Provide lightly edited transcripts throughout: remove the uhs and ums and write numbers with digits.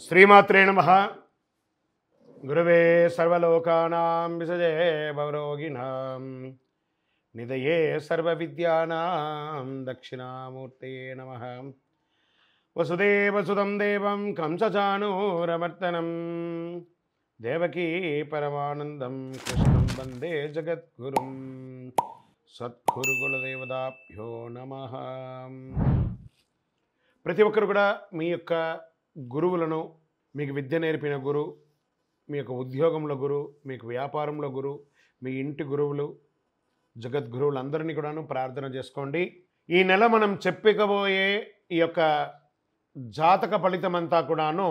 శ్రీమాత్రే నమః. గురవే సర్వలోకానాం విసజే భవరోగిణాం నిదయే సర్వవిద్యానాం దక్షిణామూర్తయే నమః. వసుదేవసుతం దేవం కంసచానూరమర్దనం దేవకీ పరమానందం కృష్ణం వందే జగద్గురుం. సద్గురు కులదేవతాభ్యో నమః. ప్రతి ఒక్కరు కూడా మీ యొక్క గురువులను, మీకు విద్య నేర్పిన గురు, మీ యొక్క ఉద్యోగంలో గురు, మీకు వ్యాపారంలో గురు, మీ ఇంటి గురువులు, జగద్గురువులందరినీ కూడాను ప్రార్థన చేసుకోండి. ఈ నెల మనం చెప్పుకోబోయే ఈ యొక్క జాతక ఫలితమంతా కూడాను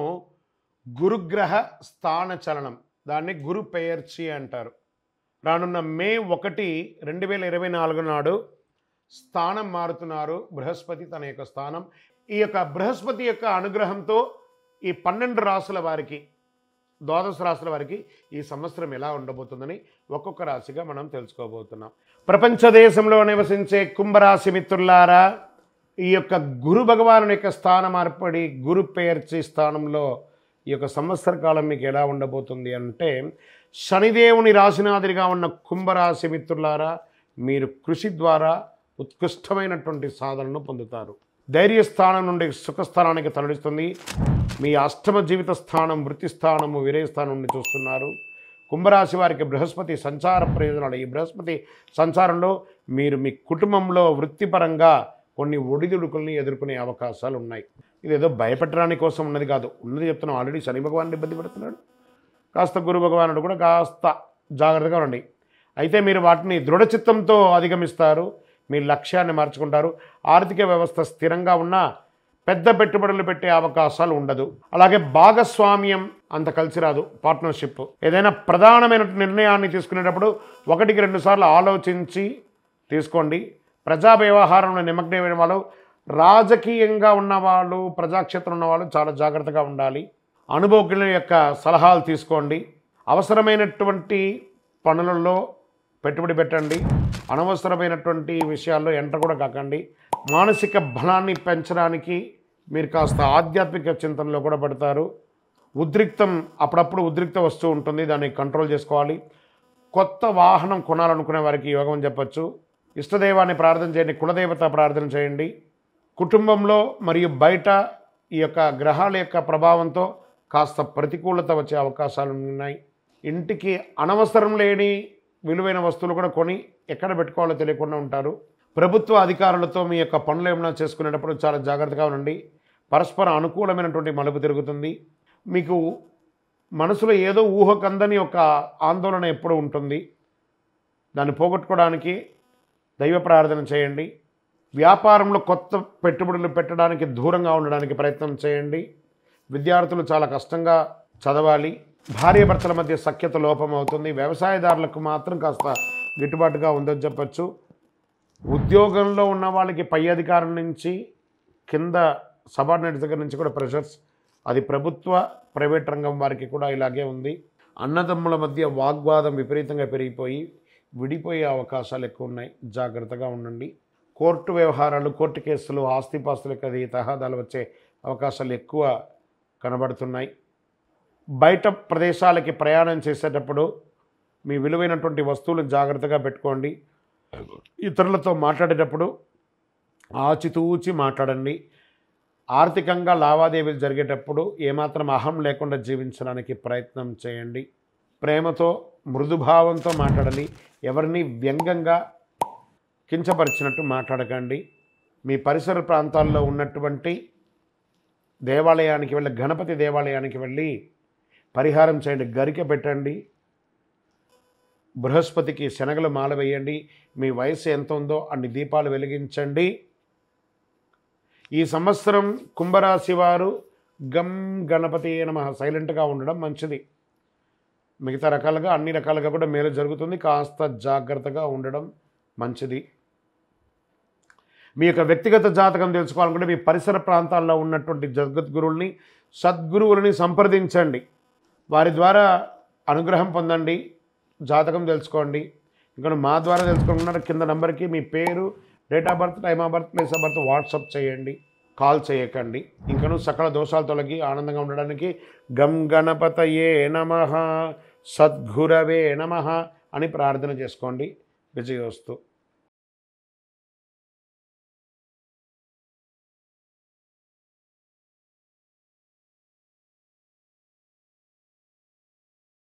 గురుగ్రహ స్థాన చలనం, దాన్ని గురు పెయర్చి అంటారు. రానున్న మే 1, 2024 నాడు స్థానం మారుతున్నారు బృహస్పతి తన యొక్క స్థానం. ఈ యొక్క బృహస్పతి యొక్క అనుగ్రహంతో ఈ 12 రాసుల వారికి, ద్వాదశ రాసుల వారికి ఈ సంవత్సరం ఎలా ఉండబోతుందని ఒక్కొక్క రాశిగా మనం తెలుసుకోబోతున్నాం. ప్రపంచ దేశంలో నివసించే కుంభరాశి మిత్రులారా, ఈ యొక్క గురు భగవాను యొక్క స్థానం ఏర్పడి గురు పెయర్చి స్థానంలో ఈ యొక్క సంవత్సర కాలం మీకు ఎలా ఉండబోతుంది అంటే, శనిదేవుని రాశినాథుడిగా ఉన్న కుంభరాశి మిత్రులారా, మీరు కృషి ద్వారా ఉత్కృష్టమైనటువంటి సాధనను పొందుతారు. ధైర్యస్థానం నుండి సుఖస్థానానికి తరలిస్తుంది. మీ అష్టమ జీవిత స్థానం, వృత్తి స్థానము, విరయస్థానం నుండి చూస్తున్నారు. కుంభరాశి వారికి బృహస్పతి సంచార ప్రయోజనాలు. ఈ బృహస్పతి సంచారంలో మీరు మీ కుటుంబంలో వృత్తిపరంగా కొన్ని ఒడిదుడుకుల్ని ఎదుర్కొనే అవకాశాలు ఉన్నాయి. ఇదేదో భయపెట్టడానికి కోసం ఉన్నది కాదు, ఉన్నది చెప్తున్నాం. ఆల్రెడీ శని భగవానుడు ఇబ్బంది పెడుతున్నాడు, కాస్త గురు భగవానుడు కూడా కాస్త జాగ్రత్తగా ఉండండి. అయితే మీరు వాటిని దృఢచిత్తంతో అధిగమిస్తారు, మీ లక్ష్యాన్ని మార్చుకుంటారు. ఆర్థిక వ్యవస్థ స్థిరంగా ఉన్నా పెద్ద పెట్టుబడులు పెట్టే అవకాశాలు ఉండదు. అలాగే భాగస్వామ్యం అంత కలిసి రాదు. పార్ట్నర్షిప్, ఏదైనా ప్రధానమైన నిర్ణయాన్ని తీసుకునేటప్పుడు 1-2 సార్లు ఆలోచించి తీసుకోండి. ప్రజా వ్యవహారంలో నిమగ్నమైన వాళ్ళు, రాజకీయంగా ఉన్నవాళ్ళు, ప్రజాక్షేత్రం ఉన్నవాళ్ళు చాలా జాగ్రత్తగా ఉండాలి. అనుభవజ్ఞుల యొక్క సలహాలు తీసుకోండి. అవసరమైనటువంటి పనులలో పెట్టుబడి పెట్టండి. అనవసరమైనటువంటి విషయాల్లో ఎంటర్ కూడా కాకండి. మానసిక బలాన్ని పెంచడానికి మీరు కాస్త ఆధ్యాత్మిక చింతనలో కూడా పడతారు. ఉద్రిక్తం, అప్పుడప్పుడు ఉద్రిక్త వస్తూ ఉంటుంది, దాన్ని కంట్రోల్ చేసుకోవాలి. కొత్త వాహనం కొనాలనుకునే వారికి యోగం అని చెప్పచ్చు. ఇష్టదైవాన్ని ప్రార్థన చేయండి, కులదేవత ప్రార్థన చేయండి. కుటుంబంలో మరియు బయట ఈ యొక్క గ్రహాల యొక్క ప్రభావంతో కాస్త ప్రతికూలత వచ్చే అవకాశాలు ఉన్నాయి. ఇంటికి అనవసరం లేని విలువైన వస్తువులు కూడా కొని ఎక్కడ పెట్టుకోవాలో తెలియకుండా ఉంటారు. ప్రభుత్వ అధికారులతో మీ యొక్క పనులు ఏమైనా చేసుకునేటప్పుడు చాలా జాగ్రత్తగా ఉండండి. పరస్పర అనుకూలమైనటువంటి మలుపు తిరుగుతుంది. మీకు మనసులో ఏదో ఊహకందని ఒక ఆందోళన ఎప్పుడు ఉంటుంది. దాన్ని పోగొట్టుకోవడానికి దైవ ప్రార్థన చేయండి. వ్యాపారంలో కొత్త పెట్టుబడులు పెట్టడానికి దూరంగా ఉండడానికి ప్రయత్నం చేయండి. విద్యార్థులు చాలా కష్టంగా చదవాలి. భార్యాభర్తల మధ్య సఖ్యత లోపం అవుతుంది. వ్యవసాయదారులకు మాత్రం కాస్త గిట్టుబాటుగా ఉందని చెప్పచ్చు. ఉద్యోగంలో ఉన్న వాళ్ళకి పై అధికారం నుంచి కింద సబార్డినేట్స్ దగ్గర నుంచి కూడా ప్రెషర్స్, అది ప్రభుత్వ ప్రైవేట్ రంగం వారికి కూడా ఇలాగే ఉంది. అన్నదమ్ముల మధ్య వాగ్వాదం విపరీతంగా పెరిగిపోయి విడిపోయే అవకాశాలు ఎక్కువ ఉన్నాయి, జాగ్రత్తగా ఉండండి. కోర్టు వ్యవహారాలు, కోర్టు కేసులు, ఆస్తిపాస్తుల యొక్క తగాదాలు వచ్చే అవకాశాలు ఎక్కువ కనబడుతున్నాయి. బయట ప్రదేశాలకి ప్రయాణం చేసేటప్పుడు మీ విలువైనటువంటి వస్తువులు జాగ్రత్తగా పెట్టుకోండి. ఇతరులతో మాట్లాడేటప్పుడు ఆచితూచి మాట్లాడండి. ఆర్థికంగా లావాదేవీలు జరిగేటప్పుడు ఏమాత్రం అహం లేకుండా జీవించడానికి ప్రయత్నం చేయండి. ప్రేమతో, మృదుభావంతో మాట్లాడండి. ఎవరిని వ్యంగ్యంగా కించపరిచినట్టు మాట్లాడకండి. మీ పరిసర ప్రాంతాల్లో ఉన్నటువంటి దేవాలయానికి వెళ్ళి, గణపతి దేవాలయానికి వెళ్ళి పరిహారం చేయండి. గరిక పెట్టండి. బృహస్పతికి శనగలు మాల వేయండి. మీ వయసు ఎంత ఉందో అన్ని దీపాలు వెలిగించండి. ఈ సంవత్సరం కుంభరాశి వారు గం గణపతి నమః సైలెంట్గా ఉండడం మంచిది. మిగతా రకాలుగా అన్ని రకాలుగా కూడా మేలు జరుగుతుంది. కాస్త జాగ్రత్తగా ఉండడం మంచిది. మీ యొక్క వ్యక్తిగత జాతకం తెలుసుకోవాలనుకుంటే మీ పరిసర ప్రాంతాల్లో ఉన్నటువంటి జగద్గురువుల్ని, సద్గురువులని సంప్రదించండి. వారి ద్వారా అనుగ్రహం పొందండి. జాతకం తెలుసుకోండి. ఇంకా మా ద్వారా తెలుసుకుంటున్నారు, కింద నెంబర్కి మీ పేరు, date of birth, time of birth, place of birth WhatsApp చేయండి. కాల్ చేయకండి. ఇంకను సకల దోషాలు తొలగి ఆనందంగా ఉండడానికి గం గణపతయే నమః సద్గురవే నమః అని ప్రార్థన చేసుకోండి. విజయోస్తు.